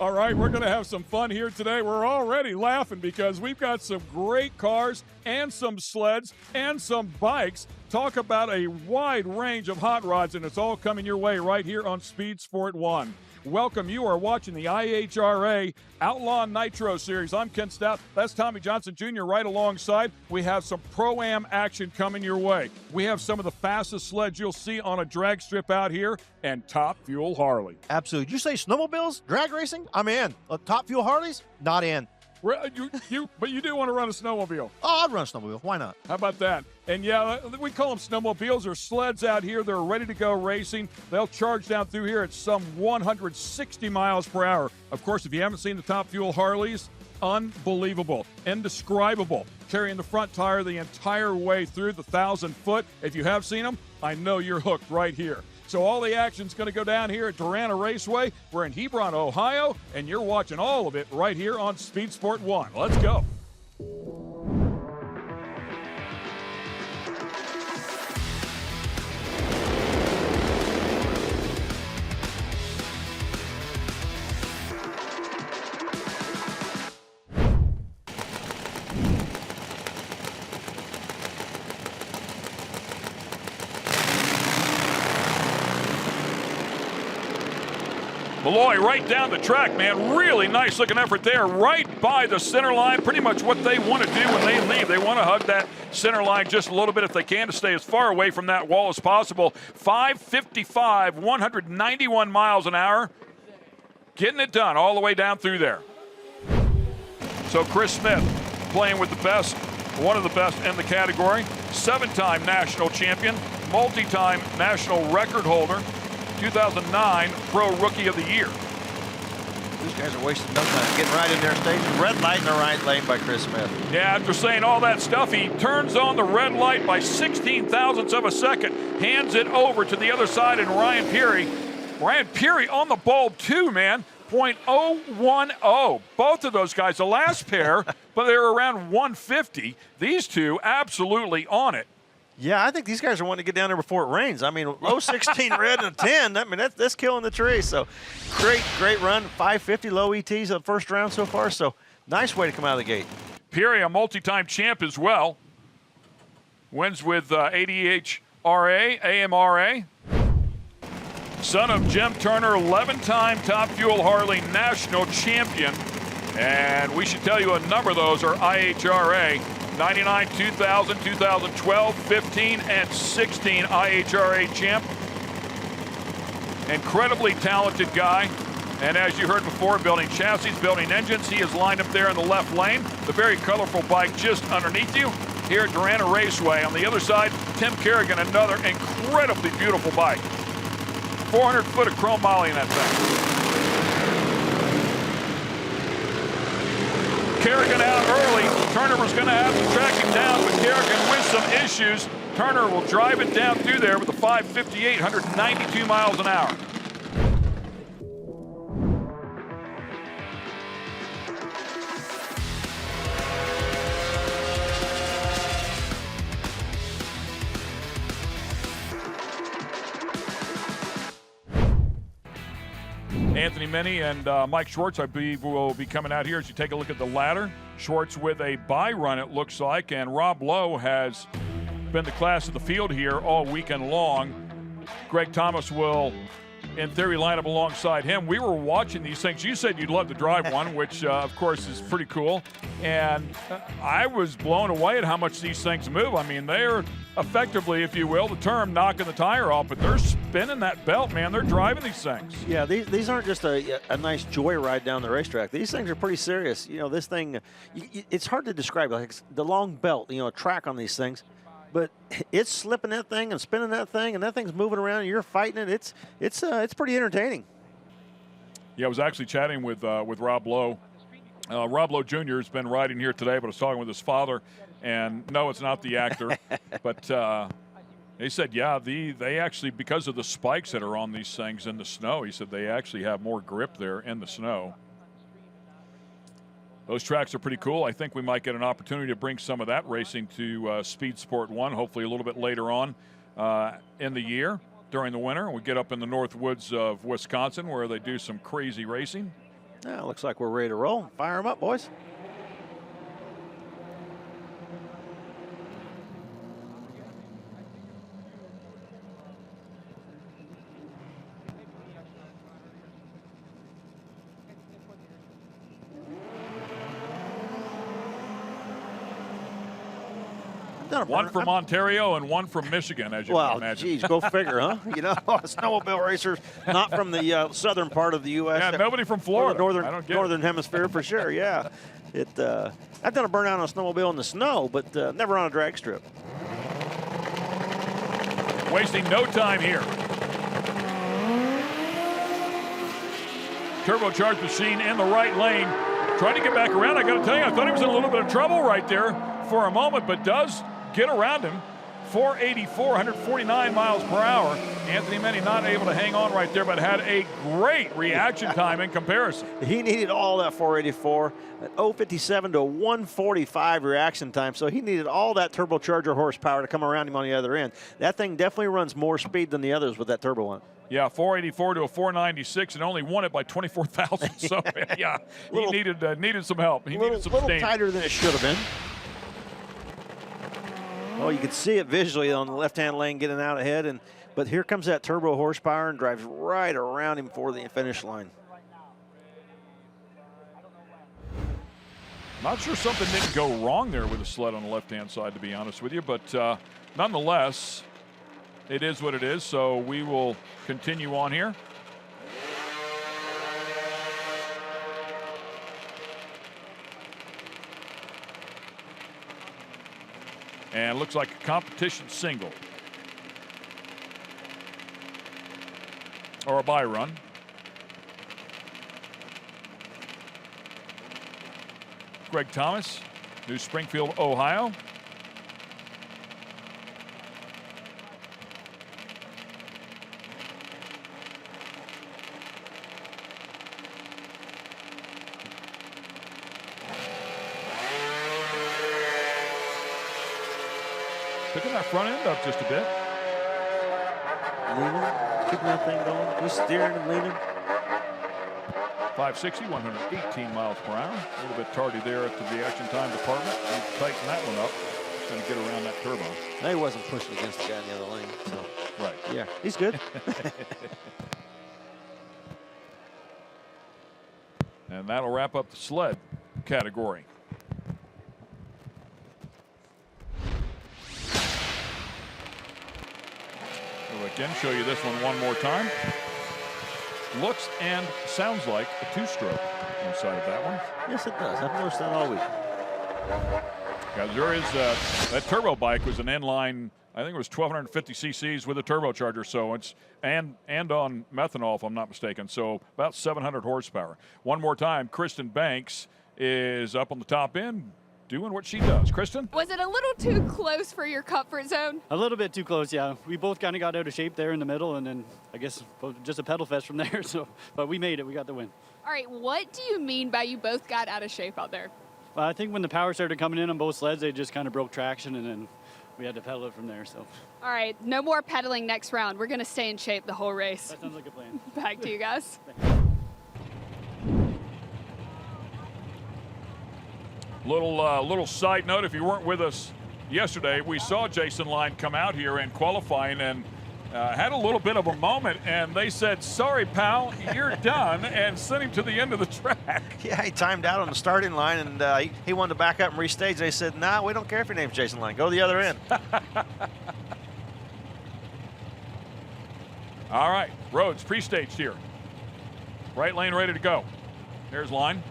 All right, we're going to have some fun here today. We're already laughing because we've got some great cars and some sleds and some bikes. Talk about a wide range of hot rods, and it's all coming your way right here on Speed Sport 1. Welcome. You are watching the IHRA Outlaw Nitro Series. I'm Ken Stout. That's Tommy Johnson Jr. right alongside. We have some Pro-Am action coming your way. We have some of the fastest sleds you'll see on a drag strip out here and Top Fuel Harley. Absolutely. Did you say snowmobiles? Drag racing? I'm in. Top Fuel Harleys? Not in. But you do want to run a snowmobile. Oh, I'd run a snowmobile. Why not? How about that? And yeah, we call them snowmobiles or sleds out here. They're ready to go racing. They'll charge down through here at some 160 miles per hour. Of course, if you haven't seen the Top Fuel Harleys, unbelievable, indescribable. Carrying the front tire the entire way through the 1,000-foot. If you have seen them, I know you're hooked right here. So all the action's going to go down here at Durana Raceway. We're in Hebron, Ohio, and you're watching all of it right here on Speed Sport 1. Let's go. Malloy right down the track, man. Really nice looking effort there, right by the center line. Pretty much what they want to do when they leave. They want to hug that center line just a little bit if they can to stay as far away from that wall as possible. 555, 191 miles an hour. Getting it done all the way down through there. So Chris Smith playing with the best, one of the best in the category. 7-time national champion, multi-time national record holder. 2009 Pro Rookie of the Year. These guys are wasting no time getting right in their station. Red light in the right lane by Chris Smith. Yeah, after saying all that stuff, he turns on the red light by 16 thousandths of a second, hands it over to the other side, and Ryan Peary. Ryan Peary on the bulb too, man. .010. Both of those guys, the last pair, but they were around 150. These two absolutely on it. Yeah, I think these guys are wanting to get down there before it rains. I mean, low 16 red and a 10. I mean, that's killing the tree. So, great run. 550 low ETs on the first round so far. So, nice way to come out of the gate. Peary, a multi-time champ as well. Wins with IHRA, AMRA. Son of Jim Turner, 11-time Top Fuel Harley national champion. And we should tell you a number of those are IHRA. 99, 2000, 2012, 15, and 16 IHRA champ. Incredibly talented guy. And as you heard before, building chassis, building engines. He is lined up there in the left lane. The very colorful bike just underneath you here at Durana Raceway. On the other side, Tim Kerrigan, another incredibly beautiful bike. 400 foot of chrome moly in that thing. Kerrigan out early. Turner was going to have to track him down, but Kerrigan with some issues. Turner will drive it down through there with a 558, 192 miles an hour. Anthony Minnie and Mike Schwartz, I believe, will be coming out here as you take a look at the ladder. Schwartz with a bye run, it looks like, and Rob Lowe has been the class of the field here all weekend long. Greg Thomas will, in theory, line up alongside him. We were watching these things. You said you'd love to drive one, which, of course, is pretty cool. And I was blown away at how much these things move. I mean, they're effectively, if you will, the term knocking the tire off, but they're spinning that belt, man. They're driving these things. Yeah, these aren't just a nice joy ride down the racetrack. These things are pretty serious. You know, this thing, it's hard to describe. Like the long belt, you know, track on these things. But it's slipping that thing and spinning that thing, and that thing's moving around, and you're fighting it. It's pretty entertaining. Yeah, I was actually chatting with Rob Lowe. Rob Lowe Jr. has been riding here today, but I was talking with his father, and no, it's not the actor. But they said, yeah, they actually, because of the spikes that are on these things in the snow, he said they actually have more grip there in the snow. Those tracks are pretty cool. I think we might get an opportunity to bring some of that racing to Speed Sport 1, hopefully a little bit later on in the year during the winter. We get up in the north woods of Wisconsin where they do some crazy racing. Now, looks like we're ready to roll. Fire them up, boys. One from Ontario and one from Michigan, as you can imagine. Geez, go figure, huh? You know, snowmobile racers not from the southern part of the U.S. Yeah, nobody from Florida. Northern hemisphere for sure. Yeah, I've done a burnout on a snowmobile in the snow, but never on a drag strip. Wasting no time here. Turbocharged machine in the right lane, trying to get back around. I got to tell you, I thought he was in a little bit of trouble right there for a moment, but does get around him. 484, 149 miles per hour. Anthony Menny not able to hang on right there, but had a great reaction time in comparison. He needed all that 484, an 057 to 145 reaction time, so he needed all that turbocharger horsepower to come around him on the other end. That thing definitely runs more speed than the others with that turbo on it. Yeah, 484 to a 496, and only won it by 24,000. So yeah, he needed some help. He needed some steam. A little tighter than it should have been. Oh, you could see it visually on the left-hand lane getting out ahead, but here comes that turbo horsepower and drives right around him for the finish line. Not sure something didn't go wrong there with the sled on the left-hand side, to be honest with you, but nonetheless, it is what it is, so we will continue on here. And looks like a competition single. Or a bye run. Greg Thomas, New Springfield, Ohio. Picking that front end up just a bit. Leaning, keeping that thing going. He's steering and leaning. 560, 118 miles per hour. A little bit tardy there at the reaction time department. Need to tighten that one up. Just going to get around that turbo. No, he wasn't pushing against the guy in the other lane. So. Right. Yeah, he's good. And that'll wrap up the sled category. We'll again show you this one more time. Looks and sounds like a two-stroke inside of that one. Yes, it does. I've noticed that all week. Yeah, there is that turbo bike was an inline. I think it was 1,250 cc's with a turbocharger. So it's and on methanol, if I'm not mistaken. So about 700 horsepower. One more time, Kristen Banks is up on the top end, doing what she does. Kristen? Was it a little too close for your comfort zone? A little bit too close, yeah. We both kind of got out of shape there in the middle, and then I guess just a pedal fest from there. So, but we made it. We got the win. All right, what do you mean by you both got out of shape out there? Well, I think when the power started coming in on both sleds, they just kind of broke traction, and then we had to pedal it from there. So. All right, no more pedaling next round. We're going to stay in shape the whole race. That sounds like a plan. Back to you guys. Little side note, if you weren't with us yesterday, we saw Jason Line come out here in qualifying and had a little bit of a moment, and they said, "Sorry, pal, you're done," and sent him to the end of the track. Yeah, he timed out on the starting line, and he wanted to back up and restage. They said, "Nah, we don't care if your name's Jason Line. Go to the other end." All right, Rhodes pre-staged here. Right lane ready to go. There's Line.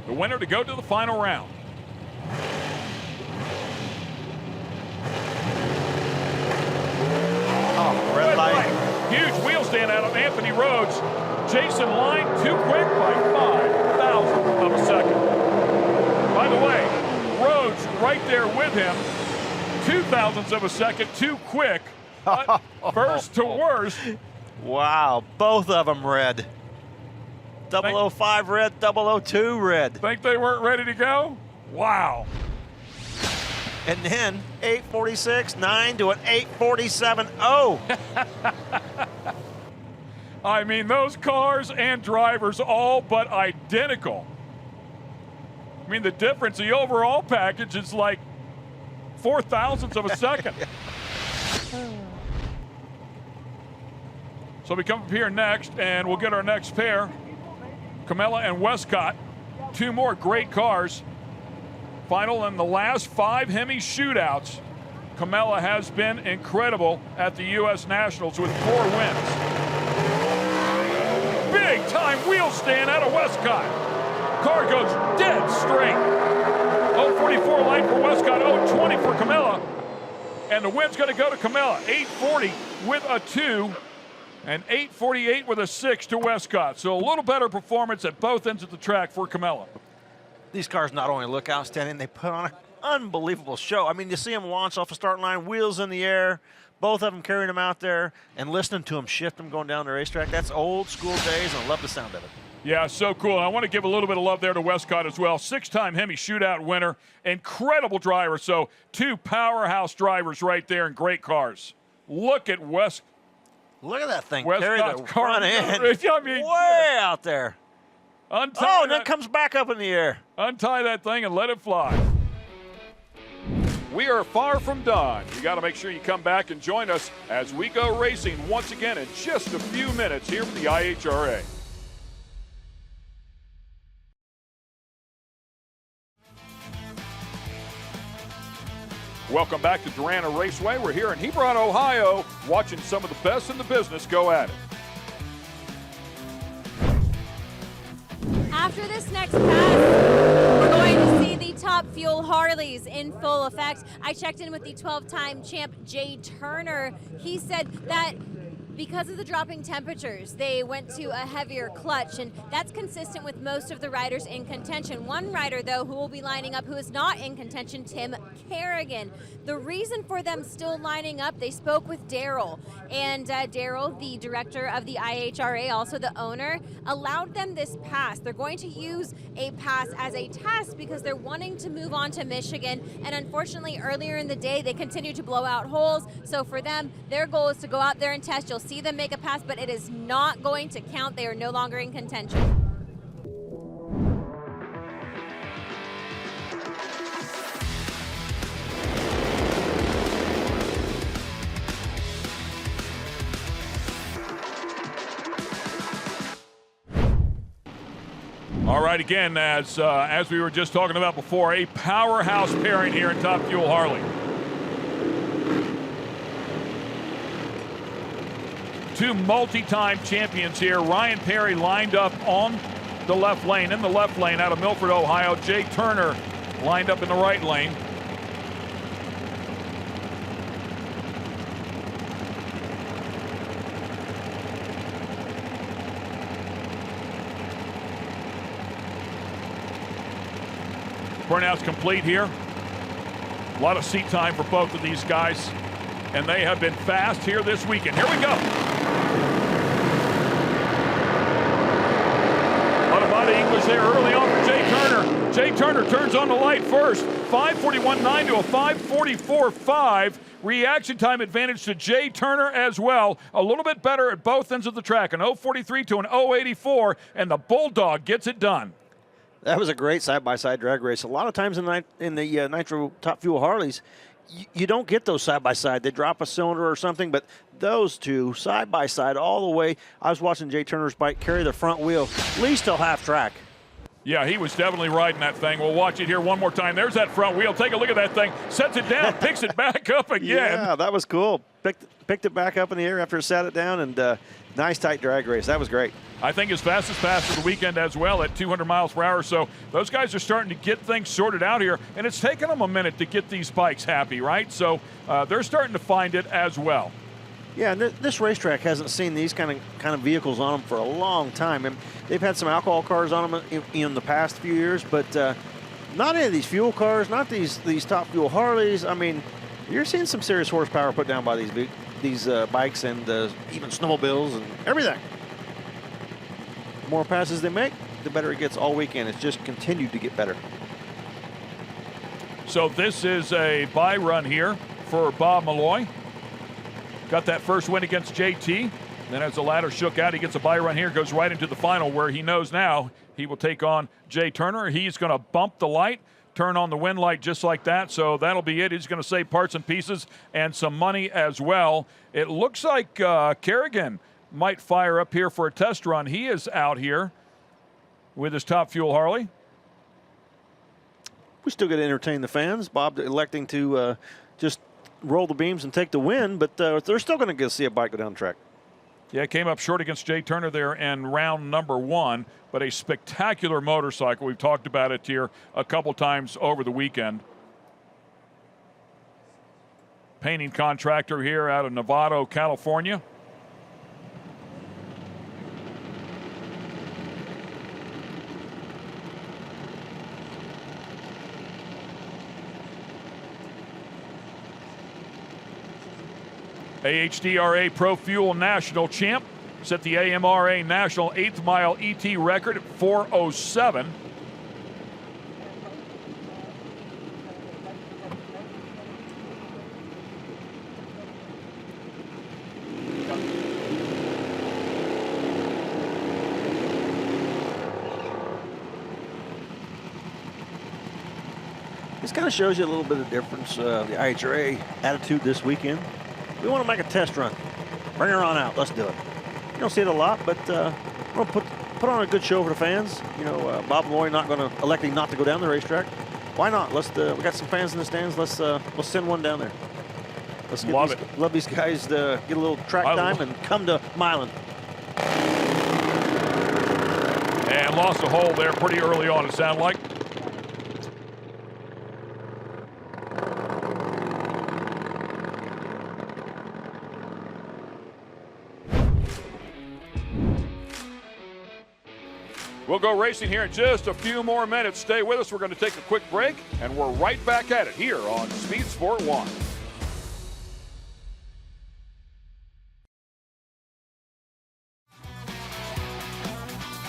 The winner to go to the final round. Oh, red light. Huge wheel stand out of Anthony Rhodes. Jason Line too quick by 5,000 of a second. By the way, Rhodes right there with him. 2,000ths of a second too quick. First to worst. Wow, both of them red. 005 red, 002 red. Think they weren't ready to go? Wow. And then 846.9 to an 847.0. I mean, those cars and drivers all but identical. I mean, the difference, the overall package is like 4 thousandths of a second. So we come up here next, and we'll get our next pair. Camella and Westcott, 2 more great cars. Final in the last 5 Hemi shootouts. Camella has been incredible at the U.S. Nationals with 4 wins. Big time wheel stand out of Westcott. Car goes dead straight. 044 light for Westcott, 020 for Camella. And the win's going to go to Camella. 840 with a 2 and 848 with a 6 to Westcott. So a little better performance at both ends of the track for Camella. These cars not only look outstanding, they put on an unbelievable show. I mean, you see them launch off the starting line, wheels in the air, both of them carrying them out there, and listening to them shift them going down the racetrack. That's old school days, and I love the sound of it. Yeah, so cool. And I want to give a little bit of love there to Westcott as well. 6-time Hemi shootout winner, incredible driver. So 2 powerhouse drivers right there and great cars. Look at West. Look at that thing. Westcott's Carry the front end I mean, way out there. Untie and then it comes back up in the air. Untie that thing and let it fly. We are far from done. You got to make sure you come back and join us as we go racing once again in just a few minutes here from the IHRA. Welcome back to Durana Raceway. We're here in Hebron, Ohio, watching some of the best in the business go at it. After this next pass, we're going to see the Top Fuel Harleys in full effect. I checked in with the 12-time champ Jay Turner. He said that because of the dropping temperatures, they went to a heavier clutch, and that's consistent with most of the riders in contention. One rider, though, who will be lining up, who is not in contention, Tim Kerrigan. The reason for them still lining up, they spoke with Daryl, and Daryl, the director of the IHRA, also the owner, allowed them this pass. They're going to use a pass as a test because they're wanting to move on to Michigan, and unfortunately, earlier in the day, they continued to blow out holes, so for them, their goal is to go out there and test. You'll see them make a pass, but it is not going to count. They are no longer in contention. All right, again, as we were just talking about before, a powerhouse pairing here in Top Fuel Harley. 2 multi-time champions here. Ryan Perry lined up on the left lane, in the left lane out of Milford, Ohio. Jay Turner lined up in the right lane. Burnout's complete here. A lot of seat time for both of these guys, and they have been fast here this weekend. Here we go. A lot of body English there early on for Jay Turner. Jay Turner turns on the light first. 5:41.9 to a 5:44.5. Reaction time advantage to Jay Turner as well. A little bit better at both ends of the track. An 0:43 to an 0:84, and the Bulldog gets it done. That was a great side-by-side drag race. A lot of times in the Nitro Top Fuel Harleys, you don't get those side-by-side. They drop a cylinder or something, but those two side-by-side all the way. I was watching Jay Turner's bike carry the front wheel at least till half track. Yeah, he was definitely riding that thing. We'll watch it here one more time. There's that front wheel. Take a look at that thing. Sets it down, picks it back up again. Yeah, that was cool. Picked it back up in the air after it sat it down, and nice tight drag race. That was great. I think his fastest pass for the weekend as well at 200 miles per hour. So those guys are starting to get things sorted out here, and it's taken them a minute to get these bikes happy, right? So they're starting to find it as well. Yeah, and this racetrack hasn't seen these kind of vehicles on them for a long time. And they've had some alcohol cars on them in the past few years, but not any of these fuel cars, not these Top Fuel Harleys. I mean, you're seeing some serious horsepower put down by these bikes and even snowmobiles and everything. The more passes they make, the better it gets all weekend. It's just continued to get better. So this is a bye run here for Bob Malloy. Got that first win against JT. Then as the ladder shook out, he gets a bye run here, goes right into the final where he knows now he will take on Jay Turner. He's going to bump the light, turn on the wind light just like that. So that'll be it. He's going to save parts and pieces and some money as well. It looks like Kerrigan might fire up here for a test run. He is out here with his Top Fuel Harley. We still got to entertain the fans. Bob electing to just roll the beams and take the win, but they're still going to get to see a bike go down the track. Yeah, came up short against Jay Turner there in round number 1, but a spectacular motorcycle. We've talked about it here a couple times over the weekend. Painting contractor here out of Novato, California. AHDRA Pro Fuel National Champ set the AMRA National 8th Mile ET record at 4:07. This kind of shows you a little bit of difference, the IHRA attitude this weekend. We want to make a test run. Bring her on out. Let's do it. You don't see it a lot, but we're going to put on a good show for the fans. You know, Bob and Lloyd electing not to go down the racetrack. Why not? We got some fans in the stands. Let's send one down there. Let's get love these guys to get a little track time and come to Milan. And lost a hole there pretty early on, it sounded like. We'll go racing here in just a few more minutes. Stay with us. We're going to take a quick break, and we're right back at it here on Speed Sport 1.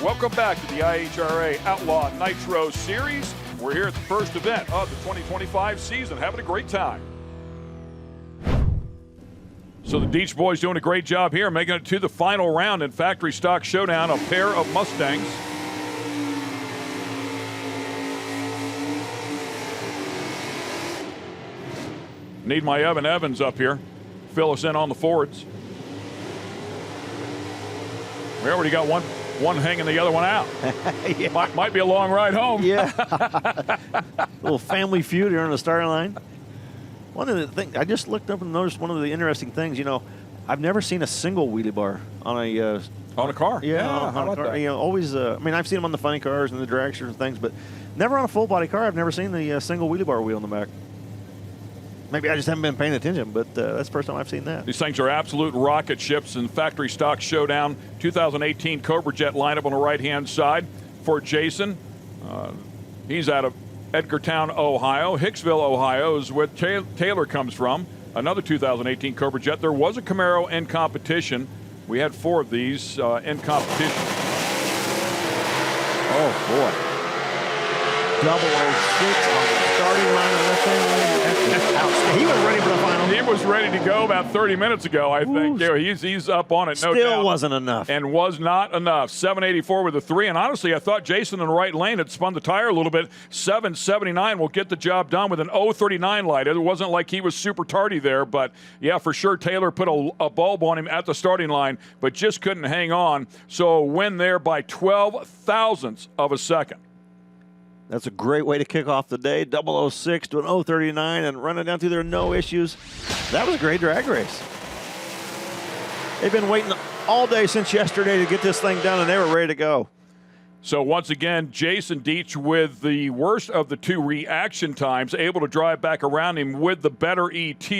Welcome back to the IHRA Outlaw Nitro Series. We're here at the first event of the 2025 season, having a great time. So the Deach boys doing a great job here, making it to the final round in Factory Stock Showdown, a pair of Mustangs. Need my Evan Evans up here. Fill us in on the Fords. We already got one hanging the other one out. Yeah. Might be a long ride home. Yeah. Little family feud here on the starting line. One of the things, I just looked up and noticed one of the interesting things, you know, I've never seen a single wheelie bar on a car. Yeah, how on a about car. that? You know, always, I mean, I've seen them on the funny cars and the dragsters and things, but never on a full body car. I've never seen the single wheelie bar wheel in the back. Maybe I just haven't been paying attention, but that's the first time I've seen that. These things are absolute rocket ships in Factory Stock Showdown 2018 Cobra Jet lineup on the right-hand side for Jason. He's out of Edgartown, Ohio. Hicksville, Ohio is where Taylor comes from. Another 2018 Cobra Jet. There was a Camaro in competition. We had 4 of these in competition. Oh, boy. 006 on the starting line of left hand. He was ready for the final. He was ready to go about 30 minutes ago, I think. Yeah, he's up on it, no doubt. Still wasn't enough. And was not enough. 784 with a 3. And honestly, I thought Jason in the right lane had spun the tire a little bit. 779 will get the job done with an 039 light. It wasn't like he was super tardy there, but yeah, for sure, Taylor put a bulb on him at the starting line, but just couldn't hang on. So a win there by 12 thousandths of a second. That's a great way to kick off the day. 006 to an 039 and running down through there, no issues. That was a great drag race. They've been waiting all day since yesterday to get this thing done, and they were ready to go. So once again, Jason Deach with the worst of the 2 reaction times, able to drive back around him with the better ET.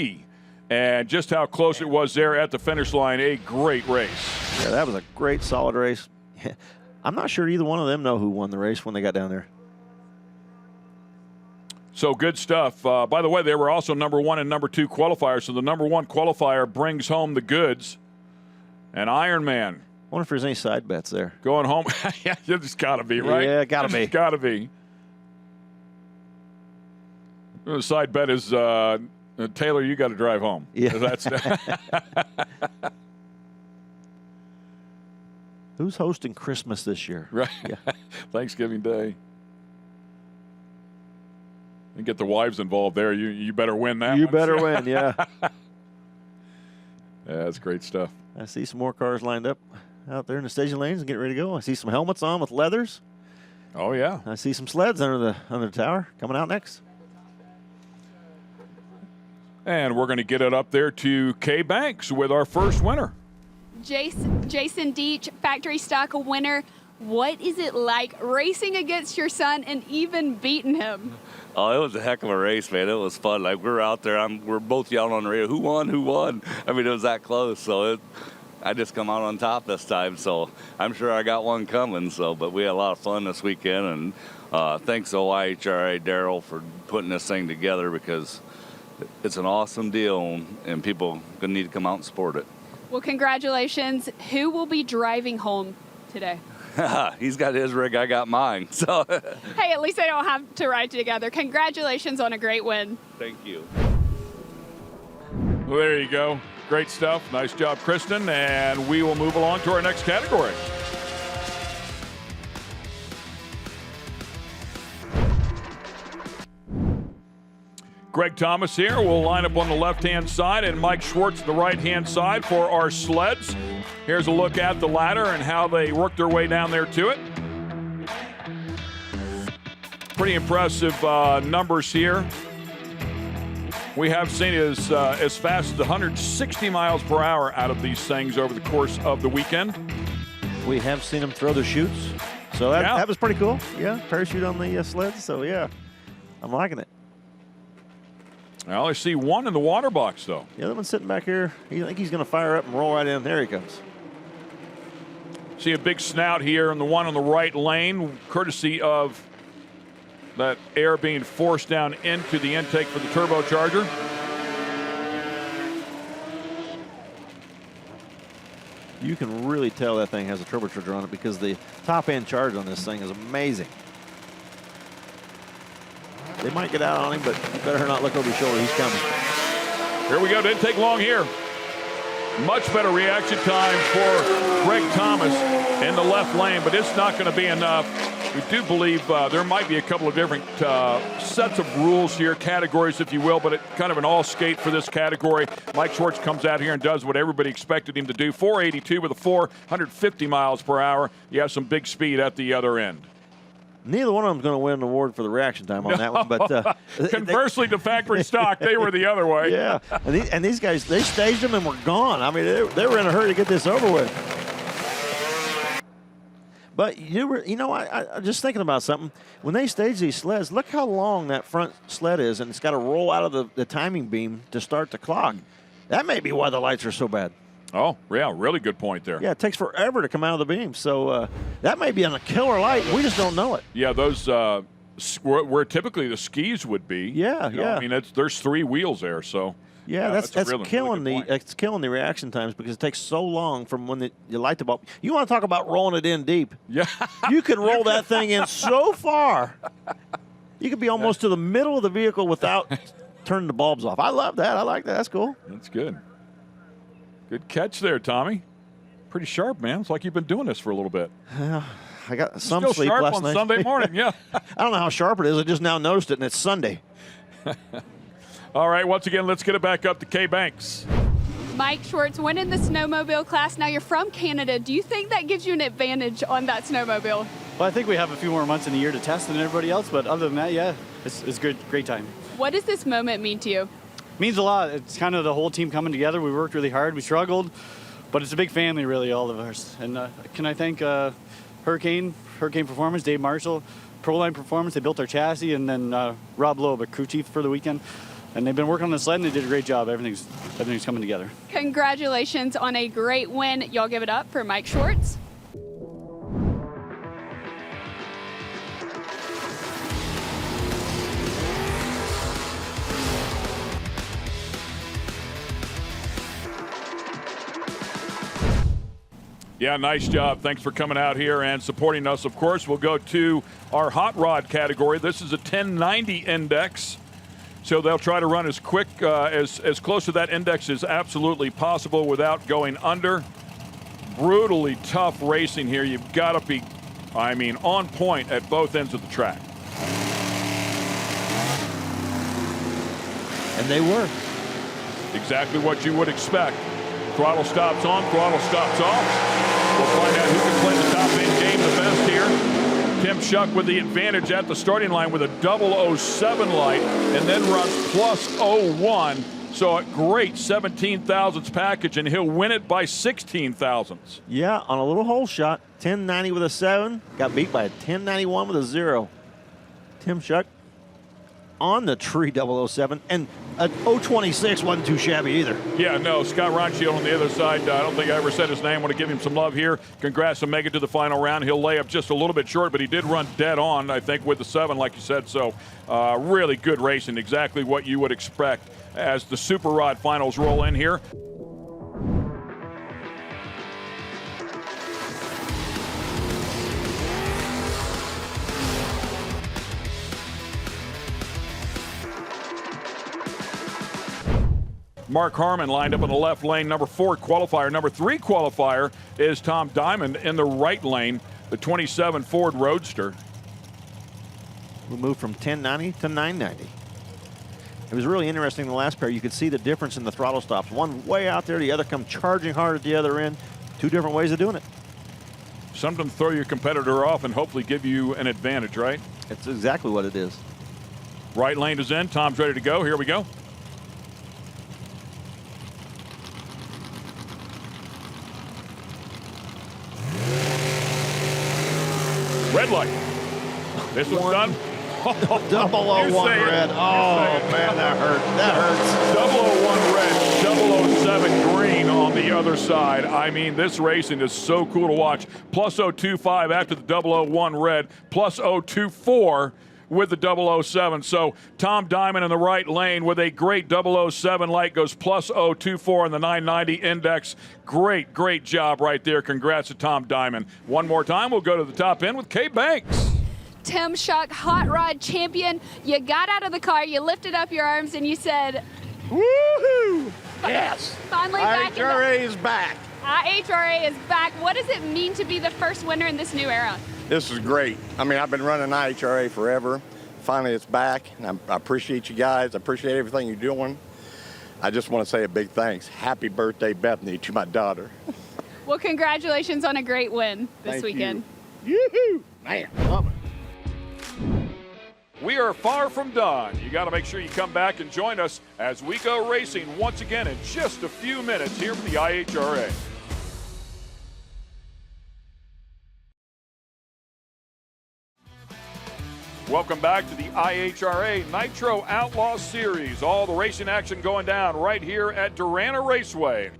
And just how close it was there at the finish line, a great race. Yeah, that was a great, solid race. I'm not sure either one of them know who won the race when they got down there. So good stuff. By the way, they were also number 1 and number 2 qualifiers. So the number 1 qualifier brings home the goods. And Ironman. I wonder if there's any side bets there. Going home. Yeah, it's got to be, right? Yeah, got to be. Got to be. The side bet is, Taylor, you got to drive home. Yeah. That's Who's hosting Christmas this year? Right. Yeah. Thanksgiving Day. And get the wives involved there. You better win that. You one. better win, yeah. Yeah, that's great stuff. I see some more cars lined up out there in the staging lanes and getting ready to go. I see some helmets on with leathers. Oh, yeah. I see some sleds under the tower coming out next. And we're going to get it up there to Kay Banks with our first winner. Jason Deach, factory stock winner. What is it like racing against your son and even beating him? Oh, it was a heck of a race, man. It was fun. Like, we're out there. We're both yelling on the radio, who won, who won? I mean, it was that close. So I just come out on top this time. So I'm sure I got one coming. So, but we had a lot of fun this weekend. And thanks to IHRA, Daryl, for putting this thing together, because it's an awesome deal, and people are going to need to come out and support it. Well, congratulations. Who will be driving home today? He's got his rig, I got mine. So Hey, at least they don't have to ride together. Congratulations on a great win. thank you. Well, there you go. Great stuff. Nice job, Kristen. And we will move along to our next category. Greg Thomas here. We'll line up on the left-hand side and Mike Schwartz the right-hand side for our sleds. Here's a look at the ladder and how they work their way down there to it. Pretty impressive numbers here. We have seen as fast as 160 miles per hour out of these things over the course of the weekend. We have seen them throw their chutes. So that was pretty cool. Yeah, parachute on the sleds. So, yeah, I'm liking it. I only see one in the water box, though. The other one's sitting back here. I think he's going to fire up and roll right in. There he comes. See a big snout here and the one on the right lane, courtesy of that air being forced down into the intake for the turbocharger. You can really tell that thing has a turbocharger on it because the top-end charge on this thing is amazing. They might get out on him, but you better not look over your shoulder. He's coming. Here we go. Didn't take long here. Much better reaction time for Greg Thomas in the left lane, but it's not going to be enough. We do believe there might be a couple of different sets of rules here, categories, if you will, but it's kind of an all-skate for this category. Mike Schwartz comes out here and does what everybody expected him to do. 482 with a 450 miles per hour. You have some big speed at the other end. Neither one of them is going to win an award for the reaction time on that one. But conversely, to factory stock, they were the other way. Yeah, and these guys, they staged them and were gone. I mean, they were in a hurry to get this over with. But I'm just thinking about something. When they stage these sleds, look how long that front sled is, and it's got to roll out of the timing beam to start the clock. That may be why the lights are so bad. Oh, yeah, really good point there. Yeah, it takes forever to come out of the beam. So that may be on a killer light. We just don't know it. Yeah, those where typically the skis would be. Yeah, yeah. I mean, there's three wheels there, so. Yeah, that's killing really it's killing the reaction times because it takes so long from when you light the bulb. You want to talk about rolling it in deep? Yeah. You could roll that thing in so far. You could be almost to the middle of the vehicle without turning the bulbs off. I love that. I like that. That's cool. That's good. Good catch there, Tommy. Pretty sharp, man. It's like you've been doing this for a little bit. I got some Still sleep sharp last on night. Sunday morning, yeah. I don't know how sharp it is. I just now noticed it, and it's Sunday. All right, once again, let's get it back up to Kay Banks. Mike Schwartz winning the snowmobile class. Now you're from Canada. Do you think that gives you an advantage on that snowmobile? Well, I think we have a few more months in the year to test than everybody else, but other than that, yeah, it's good, great time. What does this moment mean to you? Means a lot. It's kind of the whole team coming together. We worked really hard. We struggled, but it's a big family, really, all of us. And can I thank Hurricane Performance, Dave Marshall, ProAm Performance. They built our chassis, and then Rob Loeb, a crew chief for the weekend. And they've been working on the sled, and they did a great job. Everything's coming together. Congratulations on a great win. Y'all give it up for Mike Schwartz. Yeah, nice job. Thanks for coming out here and supporting us. Of course, we'll go to our hot rod category. This is a 1090 index. So they'll try to run as quick, as close to that index as absolutely possible without going under. brutally tough racing here. You've got to be, I mean, on point at both ends of the track. And they were. Exactly what you would expect. Throttle stops on, throttle stops off. We'll find out who can play the top end game the best here. Tim Shuck with the advantage at the starting line with a 007 light, and then runs plus 01. So a great 17 thousandths package, and he'll win it by 16 thousandths. Yeah, on a little hole shot. 1090 with a 7. Got beat by a 1091 with a 0. Tim Shuck on the tree 007, and a 026 wasn't too shabby either. Yeah, no, Scott Ronshield on the other side. I don't think I ever said his name. Want to give him some love here. Congrats to make it to the final round. He'll lay up just a little bit short, but he did run dead on, I think, with the 7, like you said. So really good racing, exactly what you would expect as the Super Rod finals roll in here. Mark Harmon lined up in the left lane, number 4 qualifier. Number 3 qualifier is Tom Diamond in the right lane, the 27 Ford Roadster. We moved from 1090 to 990. It was really interesting in the last pair. You could see the difference in the throttle stops. One way out there, the other come charging hard at the other end. 2 different ways of doing it. Sometimes throw your competitor off and hopefully give you an advantage, right? It's exactly what it is. Right lane is in. Tom's ready to go. Here we go. Red light. This one's done. 001 red. Oh, man, that hurt. That hurts. 001 red, 007 green on the other side. I mean, this racing is so cool to watch. Plus 025 after the 001 red, plus 024 with the 007. So Tom Diamond in the right lane with a great 007 light goes plus 024 on the 990 index. Great, great job right there. Congrats to Tom Diamond. One more time, we'll go to the top end with Kay Banks. Tim Shuck, hot rod champion. You got out of the car, you lifted up your arms, and you said, Woohoo! Yes. Finally back. IHRA is back. IHRA is back. What does it mean to be the first winner in this new era? This is great. I mean, I've been running IHRA forever. Finally, it's back. And I appreciate you guys. I appreciate everything you're doing. I just want to say a big thanks. Happy birthday, Bethany, to my daughter. Well, congratulations on a great win this Thank weekend. You. Yoo-hoo! Man, love it. We are far from done. You got to make sure you come back and join us as we go racing once again in just a few minutes here from the IHRA. Welcome back to the IHRA Nitro Outlaw Series. All the racing action going down right here at Durana Raceway.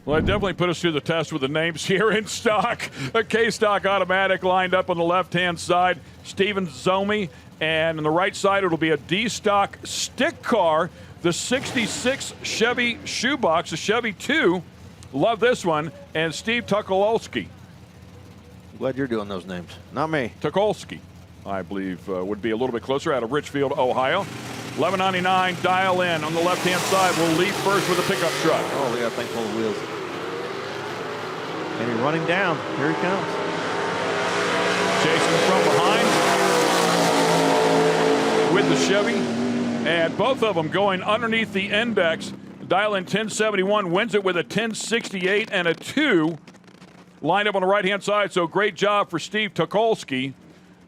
Well, it definitely put us through the test with the names here in stock. A K-Stock automatic lined up on the left-hand side. Steven Zomi. And on the right side, it'll be a D-Stock stick car. The 66 Chevy shoebox, a Chevy 2. Love this one. And Steve Tukolski. Glad you're doing those names. Not me. Tukolski, I believe, would be a little bit closer out of Richfield, Ohio. $11.99 dial in on the left-hand side. We'll lead first with a pickup truck. Oh, we got a thing full of wheels. And he's running down. Here he comes. Chasing from behind with the Chevy. And both of them going underneath the index. Dial in 1071 wins it with a 1068 and a 2. Lined up on the right-hand side, so great job for Steve Tukolski.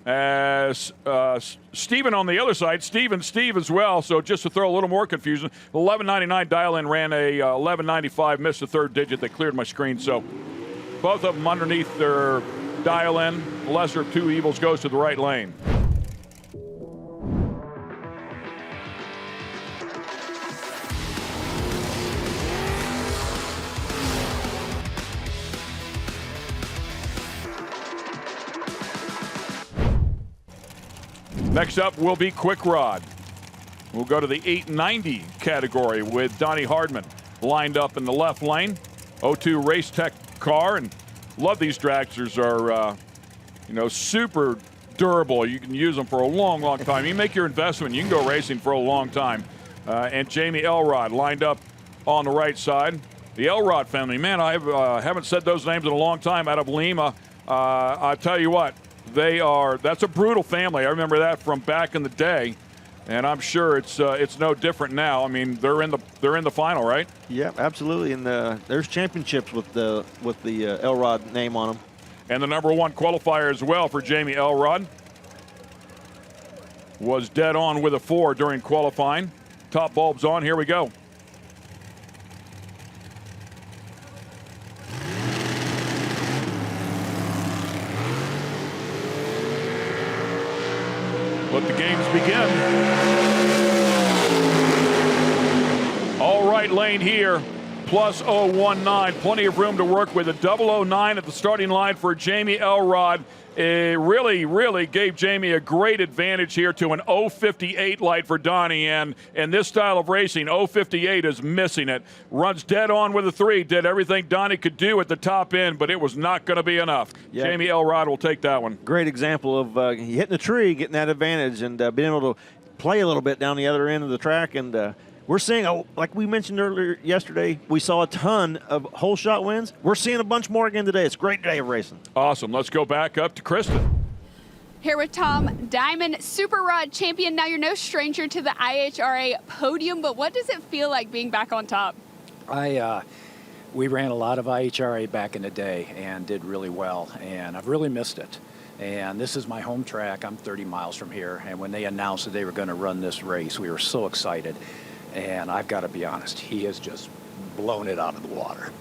As Steven on the other side, Steve as well. So just to throw a little more confusion, 11.99 dial-in ran a 11.95, missed the third digit. They cleared my screen. So both of them underneath their dial-in. The lesser of two evils goes to the right lane. Next up will be Quick Rod. We'll go to the 890 category with Donnie Hardman lined up in the left lane. 02 Race Tech car, and love these dragsters. Are super durable. You can use them for a long, long time. You make your investment, you can go racing for a long time. And Jamie Elrod lined up on the right side. The Elrod family, man, I haven't said those names in a long time, out of Lima. I tell you what, that's a brutal family. I remember that from back in the day, and I'm sure it's no different now. I mean, they're in the final, right? Yeah, absolutely. And there's championships with the Elrod name on them. And the #1 qualifier as well for Jamie Elrod was dead on with a 4 during qualifying. Top bulbs on. Here we go. Let the games begin. All right, lane here. Plus 019. Plenty of room to work with. A 009 at the starting line for Jamie Elrod. It really gave Jamie a great advantage here to an 058 light for Donnie. And in this style of racing, 058 is missing it. Runs dead on with a 3. Did everything Donnie could do at the top end, but it was not going to be enough. Yeah. Jamie Elrod will take that one. Great example of hitting a tree, getting that advantage, and being able to play a little bit down the other end of the track. And we're seeing, like we mentioned earlier yesterday, we saw a ton of hole shot wins. We're seeing a bunch more again today. It's a great day of racing. Awesome. Let's go back up to Kristen. Here with Tom Diamond, Super Rod champion. Now you're no stranger to the IHRA podium, but what does it feel like being back on top? We ran a lot of IHRA back in the day and did really well, and I've really missed it. And this is my home track. I'm 30 miles from here, and when they announced that they were going to run this race, we were so excited. And I've got to be honest, he has just blown it out of the water.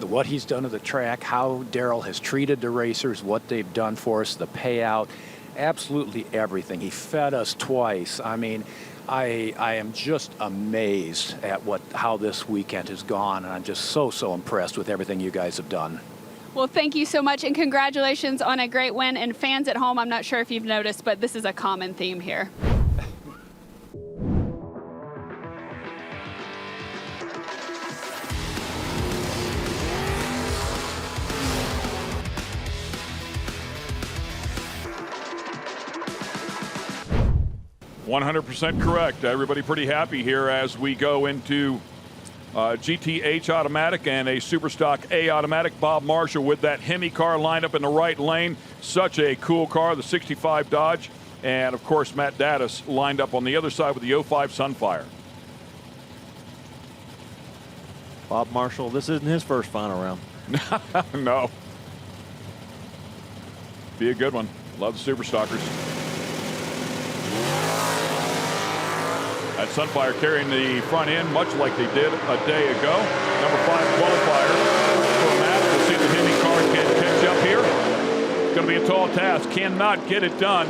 What he's done to the track, how Daryl has treated the racers, what they've done for us, the payout, absolutely everything. He fed us twice. I mean, I am just amazed at how this weekend has gone, and I'm just so impressed with everything you guys have done. Well, thank you so much, and congratulations on a great win. And fans at home, I'm not sure if you've noticed, but this is a common theme here. 100% correct. Everybody pretty happy here as we go into GTH automatic and a Superstock A automatic. Bob Marshall with that Hemi car lined up in the right lane. Such a cool car, the 65 Dodge. And, of course, Matt Dattis lined up on the other side with the 05 Sunfire. Bob Marshall, this isn't his first final round. No. Be a good one. Love the Superstockers. That Sunfire carrying the front end, much like they did a day ago. #5 qualifier for Matt. We'll see if the Hemi car can catch up here. It's going to be a tall task. Cannot get it done.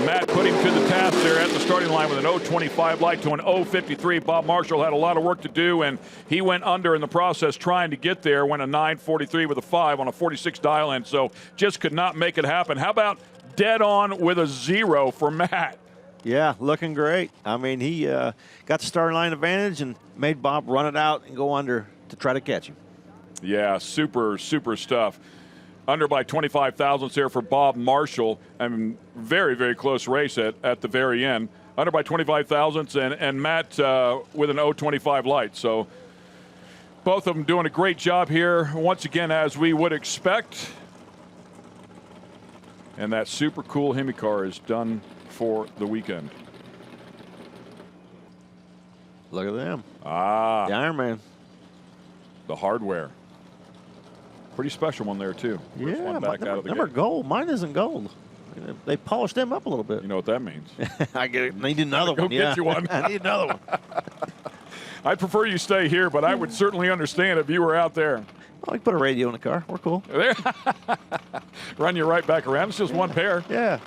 Matt put him to the task there at the starting line with an 025 light to an 053. Bob Marshall had a lot of work to do, and he went under in the process trying to get there. Went a 943 with a 5 on a 46 dial end, so just could not make it happen. How about dead on with a 0 for Matt? Yeah, looking great. I mean, he got the starting line advantage and made Bob run it out and go under to try to catch him. Yeah, super stuff. Under by 25 thousandths there for Bob Marshall. I mean, very close race at the very end. Under by 25 thousandths, and Matt with an 025 light. So both of them doing a great job here, once again, as we would expect. And that super cool Hemi car is done for the weekend. Look at them. Ah. The Iron Man. The hardware. Pretty special one there, too. First one back out of the them are gate. gold. Mine isn't gold. They polished them up a little bit. You know what that means. I get it. Need another one. Go get you one. I need another one. I'd prefer you stay here, but I would certainly understand if you were out there. Oh, we can put a radio in the car. We're cool. Run you right back around. It's just one pair. Yeah.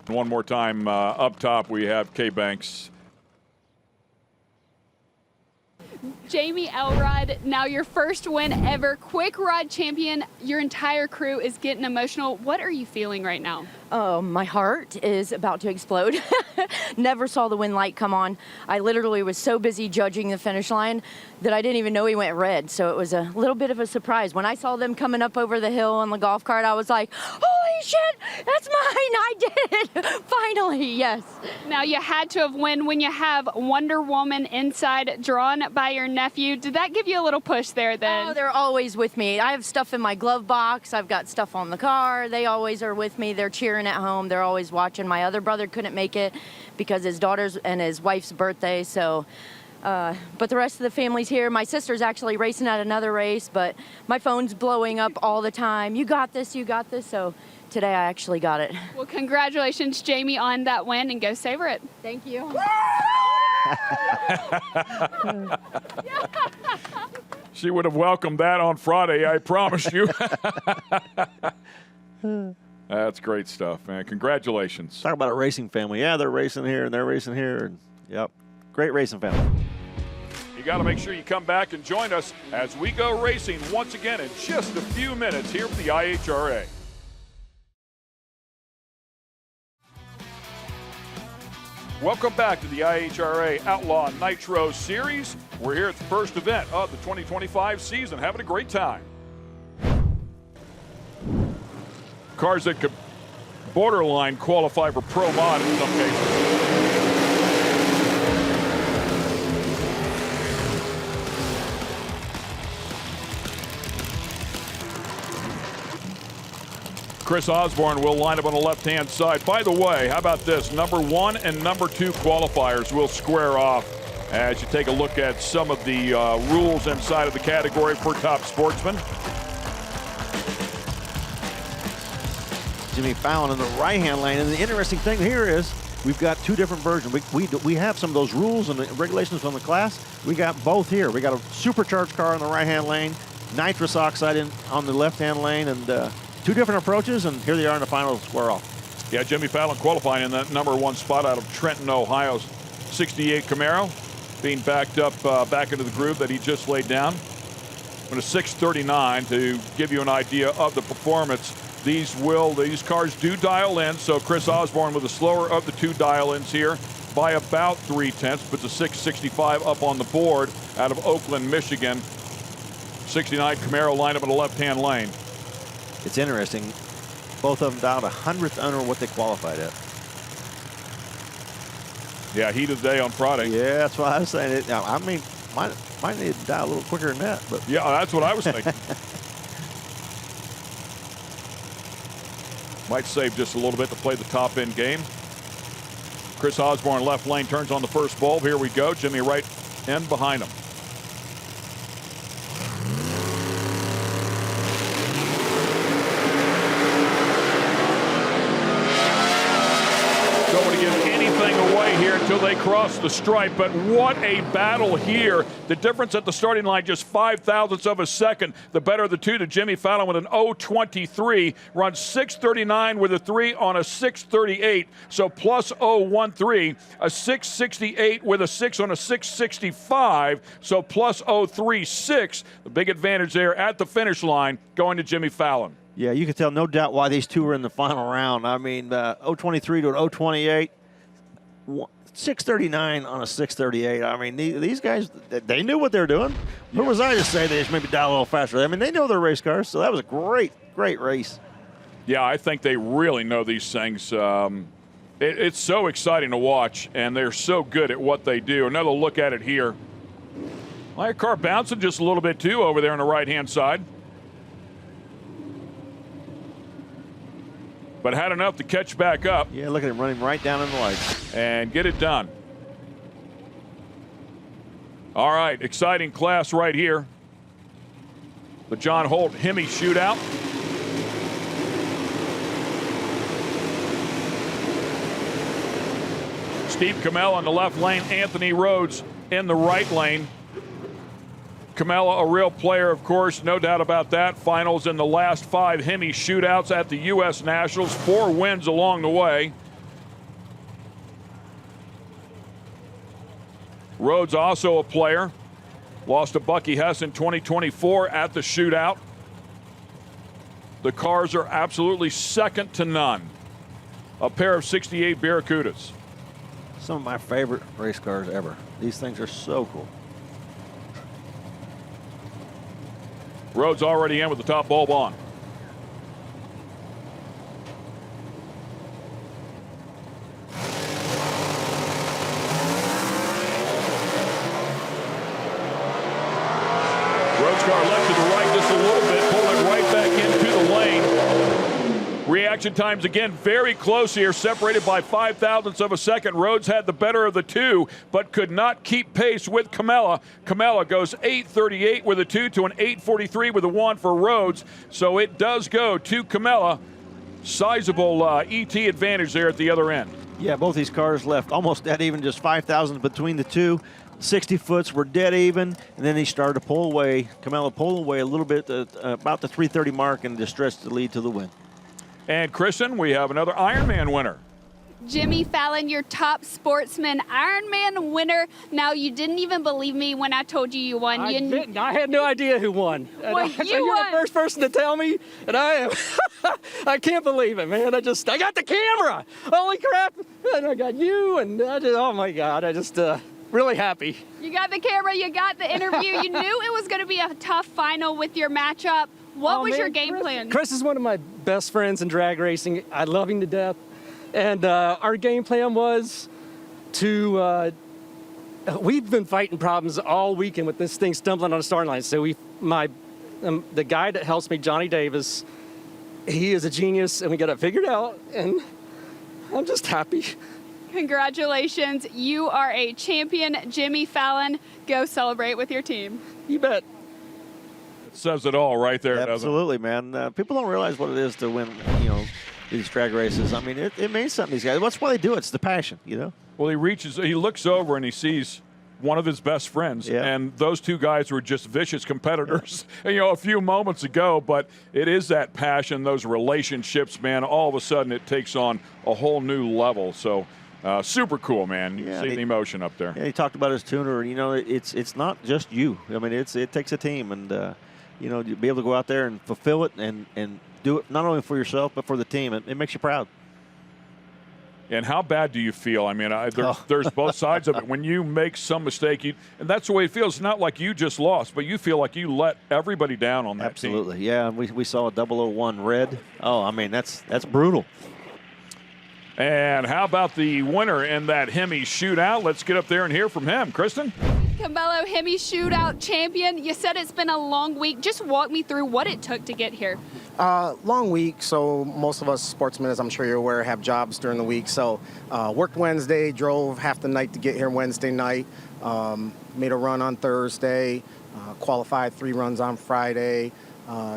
One more time, up top, we have K. Banks. Jamie Elrod, now your first win ever, quick rod champion. Your entire crew is getting emotional. What are you feeling right now? Oh, my heart is about to explode. Never saw the win light come on. I literally was so busy judging the finish line that I didn't even know he went red. So it was a little bit of a surprise. When I saw them coming up over the hill on the golf cart, I was like, holy shit, that's mine. I did it. Finally, yes. Now you had to have won when you have Wonder Woman inside drawn by your nephew. Did that give you a little push there then? Oh, they're always with me. I have stuff in my glove box. I've got stuff on the car. They always are with me. They're cheering at home. They're always watching. My other brother couldn't make it because his daughter's and his wife's birthday. So, but the rest of the family's here. My sister's actually racing at another race, but my phone's blowing up all the time. You got this, you got this. So today I actually got it. Well, congratulations, Jamie, on that win, and go savor it. Thank you. She would have welcomed that on Friday, I promise you. That's great stuff, man. Congratulations. Talk about a racing family. Yeah, they're racing here and they're racing here. And, yep, great racing family. You got to make sure you come back and join us as we go racing once again in just a few minutes here with the IHRA. Welcome back to the IHRA Outlaw Nitro Series. We're here at the first event of the 2025 season, having a great time. Cars that could borderline qualify for Pro Mod in some cases. Chris Osborne will line up on the left-hand side. By the way, how about this? Number 1 and number 2 qualifiers will square off as you take a look at some of the rules inside of the category for top sportsmen. Jimmy Fallon in the right-hand lane. And the interesting thing here is we've got two different versions. We have some of those rules and the regulations from the class. We got both here. We got a supercharged car in the right-hand lane, nitrous oxide on the left-hand lane, and two different approaches, and here they are in the final square off. Yeah, Jimmy Fallon qualifying in that number 1 spot out of Trenton, Ohio's 68 Camaro, being backed up back into the groove that he just laid down. With a 639 to give you an idea of the performance. These cars do dial in, so Chris Osborne with the slower of the 2 dial-ins here by about 0.3, puts a 665 up on the board out of Oakland, Michigan. 69 Camaro lineup in the left-hand lane. It's interesting. Both of them dialed 100th under what they qualified at. Yeah, heat of the day on Friday. Yeah, that's what I was saying. I mean, might need to dial a little quicker than that. But yeah, that's what I was thinking. Might save just a little bit to play the top end game. Chris Osborne left lane turns on the first bulb. Here we go. Jimmy right end behind him. Don't want to give anything away here until they cross the stripe, but what a battle here. The difference at the starting line, just 0.05 of a second. The better of the two to Jimmy Fallon with an 0.23, runs 6.39 with a 3 on a 6.38, so plus 0.13, a 6.68 with a 6 on a 6.65, so plus 0.36. The big advantage there at the finish line going to Jimmy Fallon. yeah, you can tell no doubt why these two were in the final round. I mean, 0.23 to an 0.28. 639 on a 638. I mean, these guys, they knew what they're doing. Who was I to say they just maybe dial a little faster? I mean, they know their race cars, so that was a great race. Yeah, I think they really know these things. It's so exciting to watch, and they're so good at what they do. Another look at it here. My car bouncing just a little bit, too, over there on the right-hand side. But had enough to catch back up. Yeah, look at him running right down in the lights. And get it done. All right, exciting class right here. The John Holt Hemi shootout. Steve Kamel in the left lane, Anthony Rhodes in the right lane. Camella, a real player, of course, no doubt about that. Finals in the last 5 Hemi shootouts at the U.S. Nationals. 4 wins along the way. Rhodes also a player. Lost to Bucky Hess in 2024 at the shootout. The cars are absolutely second to none. A pair of 68 Barracudas. Some of my favorite race cars ever. These things are so cool. Rhodes already in with the top bulb on. Rhodes car left to the right just a little bit, pulling it right back into the lane. Reaction times again very close here, separated by 0.05 of a second. Rhodes had the better of the two, but could not keep pace with Camella. Camella goes 8:38 with a 2 to an 8:43 with a 1 for Rhodes. So it does go to Camella. Sizable ET advantage there at the other end. Yeah, both these cars left almost dead even, just 5,000 between the two. 60 foots were dead even, and then he started to pull away. Camella pulled away a little bit about the 330 mark and just stretched the lead to the win. And Kristen, we have another Ironman winner. Jimmy Fallon, your top sportsman, Ironman winner. Now, you didn't even believe me when I told you won. I didn't. I had no idea who won. Well, So you you're won. the first person to tell me, and I am. I can't believe it, man. I got the camera. Holy crap! And I got you, and oh my God, I just really happy. You got the camera, you got the interview. You knew it was going to be a tough final with your matchup. What was your game plan? Chris is one of my best friends in drag racing. I love him to death. And our game plan was to, we've been fighting problems all weekend with this thing stumbling on the starting line. So the guy that helps me, Johnny Davis, he is a genius, and we got it figured out, and I'm just happy. Congratulations, you are a champion, Jimmy Fallon. Go celebrate with your team. You bet. It says it all right there, doesn't it? Absolutely, man. People don't realize what it is to win, these drag races. I mean, it means something to these guys. That's why they do it. It's the passion, Well, he looks over and he sees one of his best friends, and those two guys were just vicious competitors, a few moments ago, but it is that passion, those relationships, man. All of a sudden it takes on a whole new level. So super cool, man. You see the emotion up there. Yeah, he talked about his tuner, and it's not just you. I mean, it takes a team, and to be able to go out there and fulfill it and do it not only for yourself but for the team. It makes you proud. And how bad do you feel? I mean, there's both sides of it. When you make some mistake, and that's the way it feels. It's not like you just lost, but you feel like you let everybody down on that Absolutely, team. yeah. And we saw a 001 red. Oh, I mean, that's brutal. And how about the winner in that Hemi shootout? Let's get up there and hear from him. Kristen? Camelo, Hemi shootout champion. You said it's been a long week. Just walk me through what it took to get here. Long week, so most of us sportsmen, as I'm sure you're aware, have jobs during the week. So worked Wednesday, drove half the night to get here Wednesday night, made a run on Thursday, qualified 3 runs on Friday,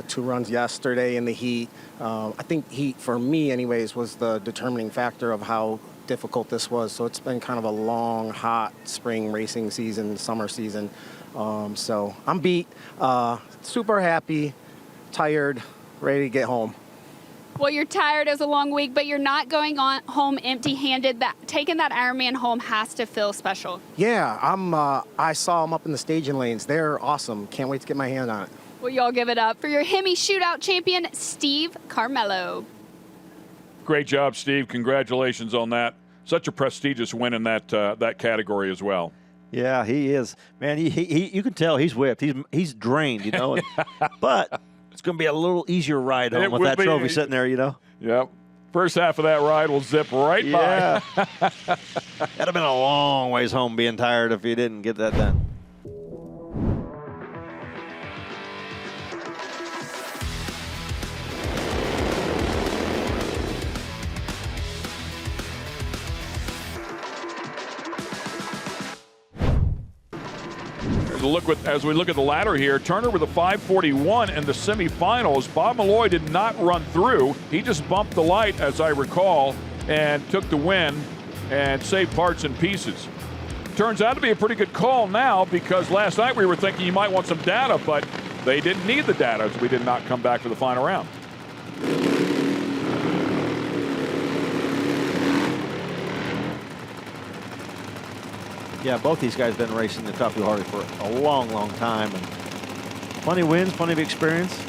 2 runs yesterday in the heat. I think heat, for me anyways, was the determining factor of how difficult this was. So it's been kind of a long, hot spring racing season, summer season. So I'm beat, super happy, tired, ready to get home. Well, you're tired. It was a long week, but you're not going on home empty-handed. Taking that Ironman home has to feel special. Yeah, I saw them up in the staging lanes. They're awesome. Can't wait to get my hand on it. Well, y'all give it up for your Hemi shootout champion, Steve Carmelo. Great job, Steve. Congratulations on that. Such a prestigious win in that category as well. Yeah, he is. Man, he you can tell he's whipped. He's drained, but it's going to be a little easier ride home with that trophy sitting there, Yep. First half of that ride will zip right by. That'd have been a long ways home being tired if you didn't get that done. As we look at the ladder here, Turner with a 5:41 in the semifinals. Bob Malloy did not run through. He just bumped the light, as I recall, and took the win and saved parts and pieces. Turns out to be a pretty good call now, because last night we were thinking you might want some data, but they didn't need the data, as we did not come back for the final round. Yeah, both these guys have been racing the Top Fuel Harley for a long, long time. And plenty of wins, plenty of experience.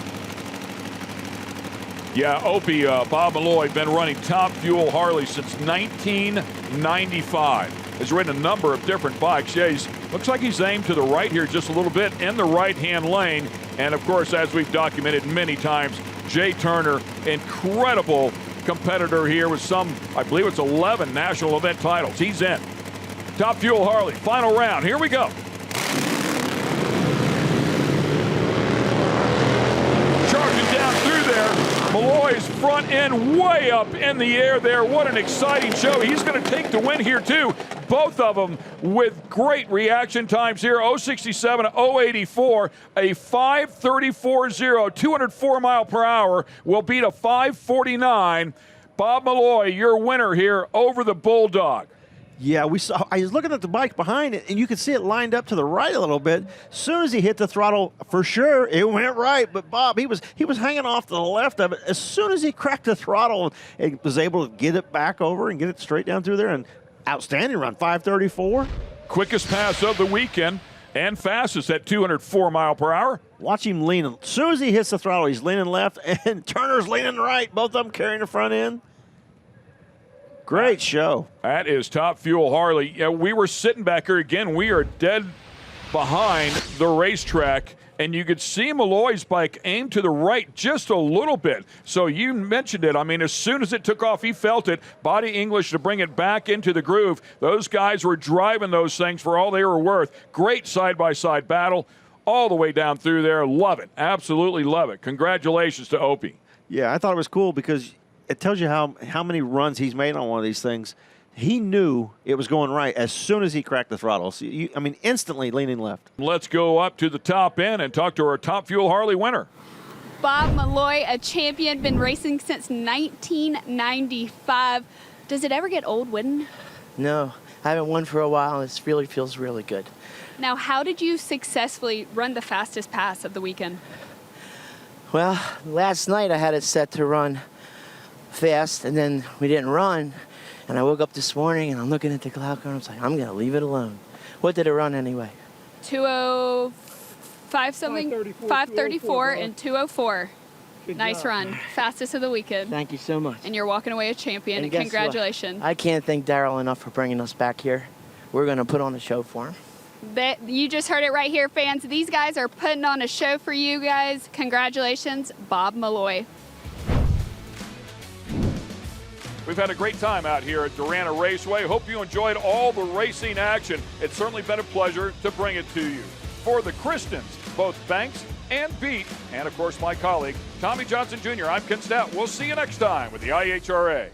Yeah, Opie, Bob Malloy, been running Top Fuel Harley since 1995. Has ridden a number of different bikes. Yeah, looks like he's aimed to the right here just a little bit in the right-hand lane. And, of course, as we've documented many times, Jay Turner, incredible competitor here with some, I believe it's 11 national event titles. He's in. Top Fuel Harley, final round. Here we go. Charging down through there. Malloy's front end way up in the air there. What an exciting show. He's going to take the win here, too. Both of them with great reaction times here. 067, 084, a 5:34.0, 204 mile per hour will beat a 5:49. Bob Malloy, your winner here over the Bulldog. Yeah, I was looking at the bike behind it, and you could see it lined up to the right a little bit. As soon as he hit the throttle, for sure, it went right. But Bob, he was hanging off to the left of it. As soon as he cracked the throttle, and was able to get it back over and get it straight down through there, and outstanding run, 5:34. Quickest pass of the weekend and fastest at 204 mile per hour. Watch him leaning. As soon as he hits the throttle, he's leaning left, and Turner's leaning right. Both of them carrying the front end. Great show. That is Top Fuel Harley. Yeah, we were sitting back here again. We are dead behind the racetrack, and you could see Malloy's bike aim to the right just a little bit. So you mentioned it. I mean, as soon as it took off, he felt it. Body English to bring it back into the groove. Those guys were driving those things for all they were worth. Great side-by-side battle all the way down through there. Love it. Absolutely love it. Congratulations to Opie. Yeah, I thought it was cool because it tells you how many runs he's made on one of these things. He knew it was going right as soon as he cracked the throttle. So instantly leaning left. Let's go up to the top end and talk to our Top Fuel Harley winner. Bob Malloy, a champion, been racing since 1995. Does it ever get old winning? No, I haven't won for a while, and it really feels really good. Now, how did you successfully run the fastest pass of the weekend? Well, last night I had it set to run fast, and then we didn't run. And I woke up this morning, and I'm looking at the clock, and I was like, I'm going to leave it alone. What did it run anyway? 205 something? 534 and 204. Nice run. Fastest of the weekend. Thank you so much. And you're walking away a champion. And guess congratulations. what? I can't thank Daryl enough for bringing us back here. We're going to put on a show for him. You just heard it right here, fans. These guys are putting on a show for you guys. Congratulations, Bob Malloy. We've had a great time out here at Durana Raceway. Hope you enjoyed all the racing action. It's certainly been a pleasure to bring it to you. For the Christians, both Banks and Beat, and of course my colleague, Tommy Johnson Jr., I'm Ken Stout. We'll see you next time with the IHRA.